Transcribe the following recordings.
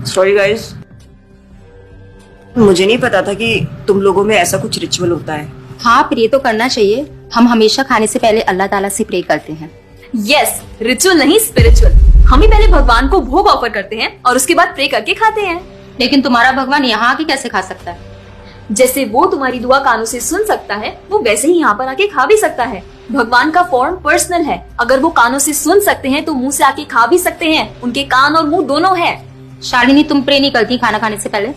Sorry guys, मुझे नहीं पता था कि तुम लोगों में ऐसा कुछ रिचुअल होता है। हाँ, प्रे तो करना चाहिए। हम हमेशा खाने से पहले अल्लाह ताला से प्रे करते हैं। यस, रिचुअल नहीं स्पिरिचुअल। हम ही पहले भगवान को भोग ऑफर करते हैं और उसके बाद प्रे करके खाते हैं। लेकिन तुम्हारा भगवान यहाँ आके कैसे खा सकता है? जैसे वो तुम्हारी दुआ कानों से सुन सकता है, वो वैसे ही यहाँ पर आके खा भी सकता है। भगवान का फॉर्म पर्सनल है। अगर वो कानों से सुन सकते हैं तो मुंह से आके खा भी सकते हैं। उनके कान और मुंह दोनों है। शालिनी, तुम प्रे नहीं करती खाना खाने से पहले?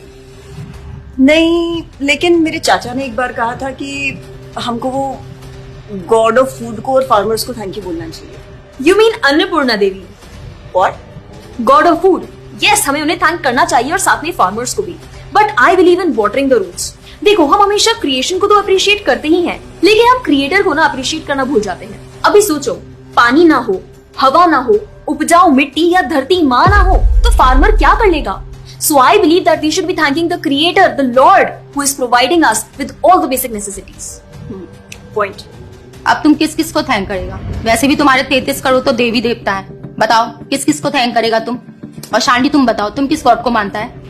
नहीं, लेकिन मेरे चाचा ने एक बार कहा था कि हमको वो गॉड ऑफ फूड को और फार्मर्स को थैंक यू बोलना चाहिए। You mean Annapurna Devi? What? God of food. Yes, हमें उन्हें थैंक करना चाहिए और साथ में फार्मर्स को भी। But I believe in watering the roots. देखो, हम हमेशा क्रिएशन को तो अप्रिशिएट करते ही हैं, लेकिन हम क्रिएटर को ना अप्रिशिएट करना भूल जाते हैं। अभी सोचो, पानी ना हो, हवा ना हो, उपजाऊ मिट्टी या धरती माँ ना हो, तो फार्मर क्या कर लेगा? So I believe that we should be thanking the Creator, the Lord, who is providing us with all the basic necessities. Point. अब तुम किस किस को थैंक करेगा? वैसे भी तुम्हारे 33 करोड़ तो देवी देवता है। बताओ, किस किस को थैंक करेगा तुम? और शांति, तुम बताओ, तुम किस गॉड को मानता है?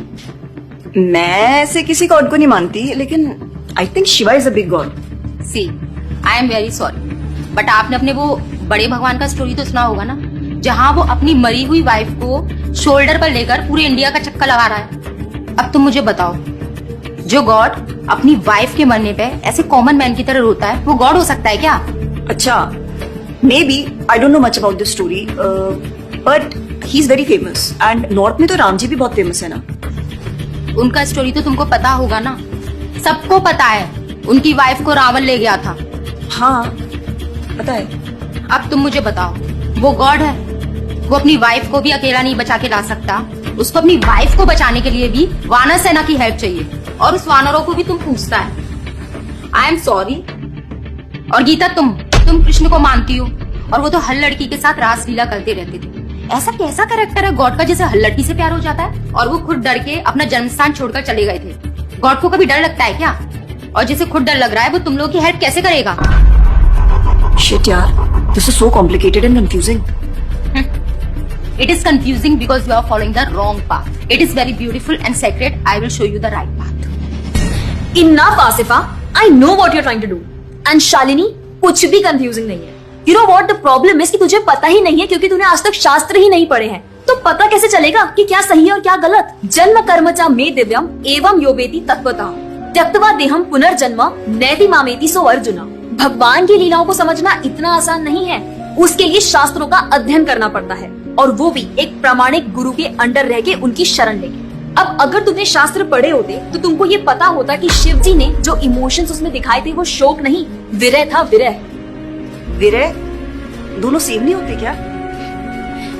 मैं ऐसे किसी गॉड को नहीं मानती, लेकिन I think Shiva is a big God. See, I am very sorry, but आपने अपने वो बड़े भगवान का स्टोरी तो सुना होगा ना, जहाँ वो अपनी मरी हुई वाइफ को शोल्डर पर लेकर पूरे इंडिया का चक्कर लगा रहा है। अब तुम मुझे बताओ, जो गॉड अपनी वाइफ के मरने पे ऐसे कॉमन मैन की तरह रोता है, वो गॉड हो सकता है क्या? अच्छा, may be, I don't know much about this story, but he is very famous and north में तो राम जी भी बहुत फेमस है ना। उनका स्टोरी तो तुमको पता होगा ना, सबको पता है। उनकी वाइफ को रावण ले गया था। हाँ, पता है। अब तुम मुझे बताओ, वो गॉड है? वो अपनी वाइफ को भी अकेला नहीं बचा के ला सकता। उसको अपनी वाइफ को बचाने के लिए भी वानर सेना की हेल्प चाहिए, और उस वानरों को भी तुम पूछता है। I am sorry. और गीता, तुम कृष्ण को मानती हो, और वो तो हर लड़की के साथ रासलीला करते रहते थे। ऐसा कैसा कैरेक्टर है गॉड का जिसे हर लड़की से प्यार हो जाता है? और वो खुद डर के अपना जन्मस्थान छोड़कर चले गए थे। गॉड को कभी डर लगता है क्या? और जिसे खुद डर लग रहा है, वो तुम लोगों की हेल्प कैसे करेगा? शिट यार, this is so complicated and confusing. It is confusing because you are following the wrong path. It is very beautiful and sacred. I will show you the right path. Enough, Asifa. I know what you're trying to do. And Shalini, कुछ भी confusing नहीं है। You know what the problem is कि तुझे पता ही नहीं है, क्योंकि तूने आज तक शास्त्र ही नहीं पढ़े हैं। तो पता कैसे चलेगा कि क्या सही है और क्या गलत? जन्म कर्म च मे दिव्यम एवं योवेति तत्वतः त्यक्त्वा देहम पुनर्जन्म नैति मामेति सो अर्जुन। भगवान की लीलाओं को समझना इतना आसान नहीं है। उसके लिए शास्त्रों का अध्ययन करना पड़ता है, और वो भी एक प्रामाणिक गुरु के अंडर रह के उनकी शरण लेके। अब अगर तुमने शास्त्र पढ़े होते तो तुमको ये पता होता कि शिव जी ने जो इमोशंस उसमें दिखाए थे वो शोक नहीं, विरह था। विरह विरह दोनों सेम नहीं होते क्या?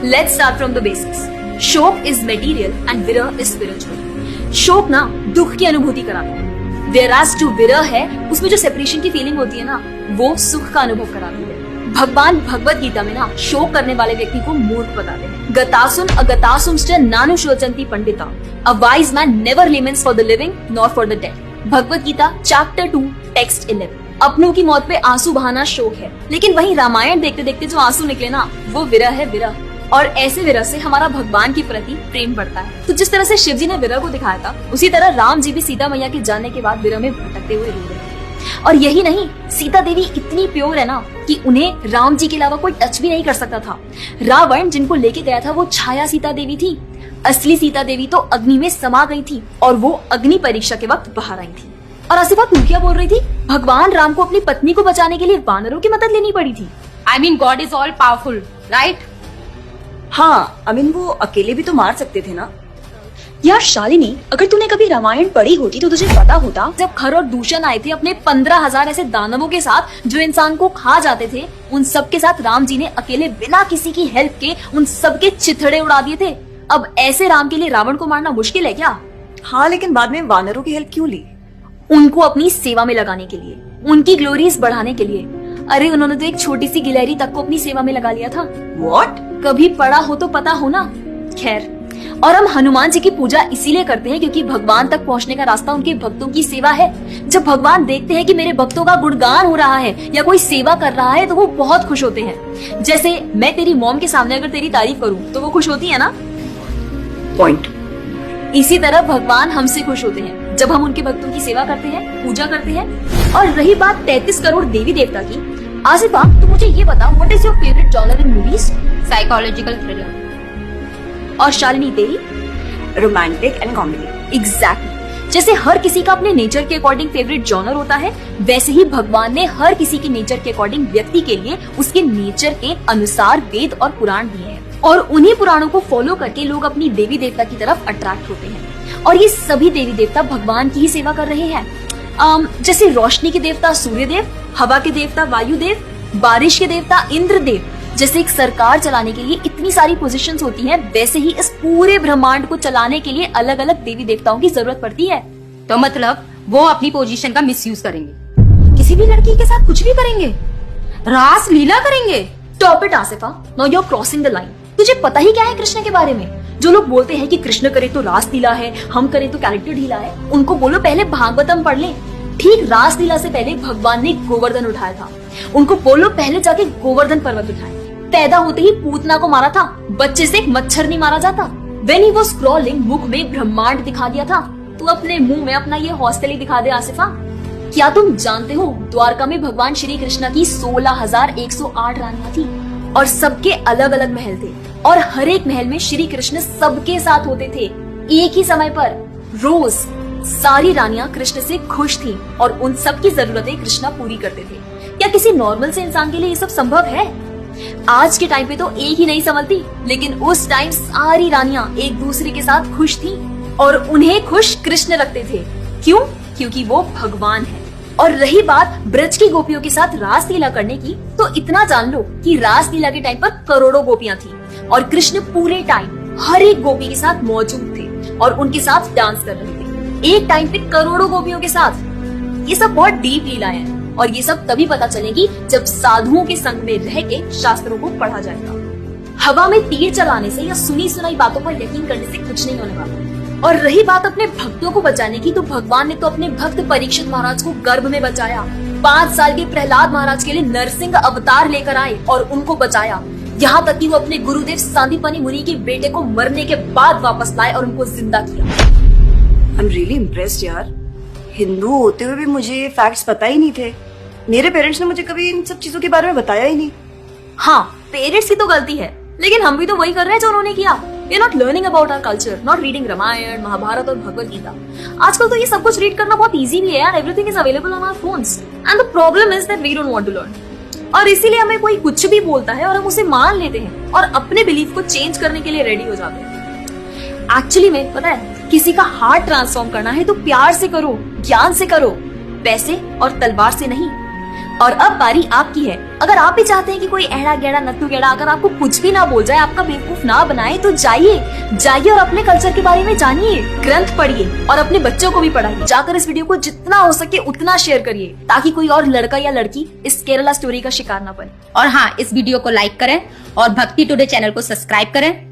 Let's start from the basics. शोक इज मटेरियल एंड विरह इज स्पिरिचुअल। शोक ना दुख की अनुभूति कराता है, whereas जो विरह है उसमें जो सेपरेशन की फीलिंग होती है ना, वो सुख का अनुभव कराती है। भगवान भगवत गीता में ना शोक करने वाले व्यक्ति को मूर्ख बताते हैं। गतासुन अगतासुंश्च नानु शोचंति Pandita. A wise man never laments for the living nor for the dead. Bhagavad Gita chapter 2 text 11। अपनों की मौत पे आंसू बहाना शोक है, लेकिन वहीं रामायण देखते देखते जो आंसू निकले ना, वो विरह है। विरह, और ऐसे विरह से हमारा भगवान के प्रति प्रेम बढ़ता है। तो जिस तरह से शिव जी ने विरह को दिखाया था, उसी तरह राम जी भी सीता मैया के जाने के बाद विरह में भटकते हुए रो रहे थे। और यही नहीं, सीता देवी इतनी प्योर है ना कि उन्हें राम जी के अलावा कोई टच भी नहीं कर सकता था। रावण जिनको लेके गया था वो छाया सीता देवी थी। असली सीता देवी तो अग्नि में समा गई थी, और वो अग्नि परीक्षा के वक्त बाहर आई थी। और आसिफा, तू क्या बोल रही थी? भगवान राम को अपनी पत्नी को बचाने के लिए वानरों की मदद लेनी पड़ी थी। I mean, God is all powerful, right? हाँ, I mean, वो अकेले भी तो मार सकते थे ना। यार शालिनी, अगर तूने कभी रामायण पढ़ी होती तो तुझे पता होता, जब खर और दूषण आए थे अपने 15,000 ऐसे दानवों के साथ जो इंसान को खा जाते थे, उन सब के साथ राम जी ने अकेले बिना किसी की हेल्प के उन सबके चिथड़े उड़ा दिए थे। अब ऐसे राम के लिए रावण को मारना मुश्किल है क्या? हाँ, लेकिन बाद में वानरों की हेल्प क्यों ली? उनको अपनी सेवा में लगाने के लिए, उनकी ग्लोरीज बढ़ाने के लिए। अरे उन्होंने तो एक छोटी सी गिलहरी तक को अपनी सेवा में लगा लिया था। What? कभी पढ़ा हो तो पता हो ना। खैर, और हम हनुमान जी की पूजा इसीलिए करते हैं क्योंकि भगवान तक पहुंचने का रास्ता उनके भक्तों की सेवा है। जब भगवान देखते हैं कि मेरे भक्तों का गुणगान हो रहा है या कोई सेवा कर रहा है तो वो बहुत खुश होते हैं। जैसे मैं तेरी मॉम के सामने अगर तेरी तारीफ करूं तो वो खुश होती है ना। पॉइंट। इसी तरह भगवान हमसे खुश होते हैं जब हम उनके भक्तों की सेवा करते हैं, पूजा करते हैं। और रही बात 33 करोड़ देवी देवता की, आसिफा तो मुझे ये बता, what is your favourite genre in movies? Psychological thriller. और शालिनी तेरी? Romantic and comedy. एग्जैक्टली। जैसे हर किसी का अपने नेचर के अकॉर्डिंग फेवरेट जॉनर होता है, वैसे ही भगवान ने हर किसी के नेचर के अकॉर्डिंग व्यक्ति के लिए उसके नेचर के अनुसार वेद और पुराण दिए हैं। और उन्हीं पुराणों को फॉलो करके लोग अपनी देवी देवता की तरफ अट्रैक्ट होते हैं। और ये सभी देवी देवता भगवान की ही सेवा कर रहे हैं। जैसे रोशनी के देवता सूर्य देव, हवा के देवता वायु देव, बारिश के देवता इंद्र देव। जैसे एक सरकार चलाने के लिए इतनी सारी पोजीशंस होती हैं, वैसे ही इस पूरे ब्रह्मांड को चलाने के लिए अलग अलग देवी देवताओं की जरूरत पड़ती है। तो मतलब वो अपनी पोजीशन का मिसयूज करेंगे, किसी भी लड़की के साथ कुछ भी करेंगे, रास लीला करेंगे। Stop it Asifa, now you are crossing the line. तुझे पता ही क्या है कृष्ण के बारे में? जो लोग बोलते हैं कि कृष्ण करे तो रास लीला है, हम करें तो कैरेक्टर ढीला है, उनको बोलो पहले भागवतम पढ़ ले। ठीक रास लीला से पहले भगवान ने गोवर्धन उठाया था। उनको बोलो पहले जाके गोवर्धन पर्वत उठाए। पैदा होते ही पूतना को मारा था, बच्चे से एक मच्छर नहीं मारा जाता। When he was crawling, मुख में ब्रह्मांड दिखा दिया था। तू अपने मुंह में अपना ये हॉस्टल ही दिखा दे आसिफा। क्या तुम जानते हो द्वारका में भगवान श्री कृष्ण की 16,108 रानियां थी और सबके अलग अलग महल थे। और हर एक महल में श्री कृष्ण सबके साथ होते थे एक ही समय पर, रोज। सारी रानियां कृष्ण से खुश थी और उन सब की जरूरतें कृष्णा पूरी करते थे। क्या किसी नॉर्मल से इंसान के लिए ये सब संभव है? आज के टाइम पे तो एक ही नहीं संभलती, लेकिन उस टाइम सारी रानियां एक दूसरे के साथ खुश थी और उन्हें खुश कृष्ण रखते थे। क्यों? क्योंकि वो भगवान है। और रही बात ब्रज की गोपियों के साथ रास लीला करने की, तो इतना जान लो कि रास लीला के टाइम पर करोड़ों गोपियां थी और कृष्ण पूरे टाइम हर एक गोपी के साथ मौजूद थे और उनके साथ डांस कर रहे थे एक टाइम पे करोड़ों गोपियों के साथ। ये सब बहुत डीप लीला है और ये सब तभी पता चलेगी जब साधुओं के संग में रह के शास्त्रों को पढ़ा जाएगा। हवा में तीर चलाने से या सुनी सुनाई बातों पर यकीन करने से कुछ नहीं होने वाला। और रही बात अपने भक्तों को बचाने की, तो भगवान ने तो अपने भक्त परीक्षित महाराज को गर्भ में बचाया। 5 साल के प्रहलाद महाराज के लिए नरसिंह अवतार लेकर आए और उनको बचाया। यहाँ तक कि वो अपने गुरुदेव सांदीपनि मुनि के बेटे को मरने के बाद वापस लाए और उनको जिंदा किया। आई एम रियली इम्प्रेस्ड यार। हिंदू होते हुए भी मुझे फैक्ट्स पता ही नहीं थे। मेरे पेरेंट्स ने मुझे कभी इन सब चीजों के बारे में बताया ही नहीं। हाँ, पेरेंट्स की तो गलती है, लेकिन हम भी तो वही कर रहे हैं जो उन्होंने किया। We are not learning about our culture, not reading Ramayan, Mahabharat और भगवत गीता। आजकल तो ये सब कुछ रीड करना बहुत इजी भी है यार। Everything is available on our phones. And the problem is that we don't want to learn. और इसीलिए हमें कोई कुछ भी बोलता है और हम उसे मान लेते हैं और अपने बिलीफ को चेंज करने के लिए रेडी हो जाते हैं। एक्चुअली में पता है, किसी का हार्ट ट्रांसफॉर्म करना है तो प्यार से करो, ज्ञान से करो, पैसे और तलवार से नहीं। और अब बारी आपकी है। अगर आप भी चाहते हैं कि कोई एड़ा गेड़ा नत्थु गेड़ा अगर आपको कुछ भी ना बोल जाए, आपका बेवकूफ ना बनाए, तो जाइए और अपने कल्चर के बारे में जानिए, ग्रंथ पढ़िए और अपने बच्चों को भी पढ़ाइए। जाकर इस वीडियो को जितना हो सके उतना शेयर करिए ताकि कोई और लड़का या लड़की इस केरला स्टोरी का शिकार ना बने। और हाँ, इस वीडियो को लाइक करें और भक्ति टुडे चैनल को सब्सक्राइब करें।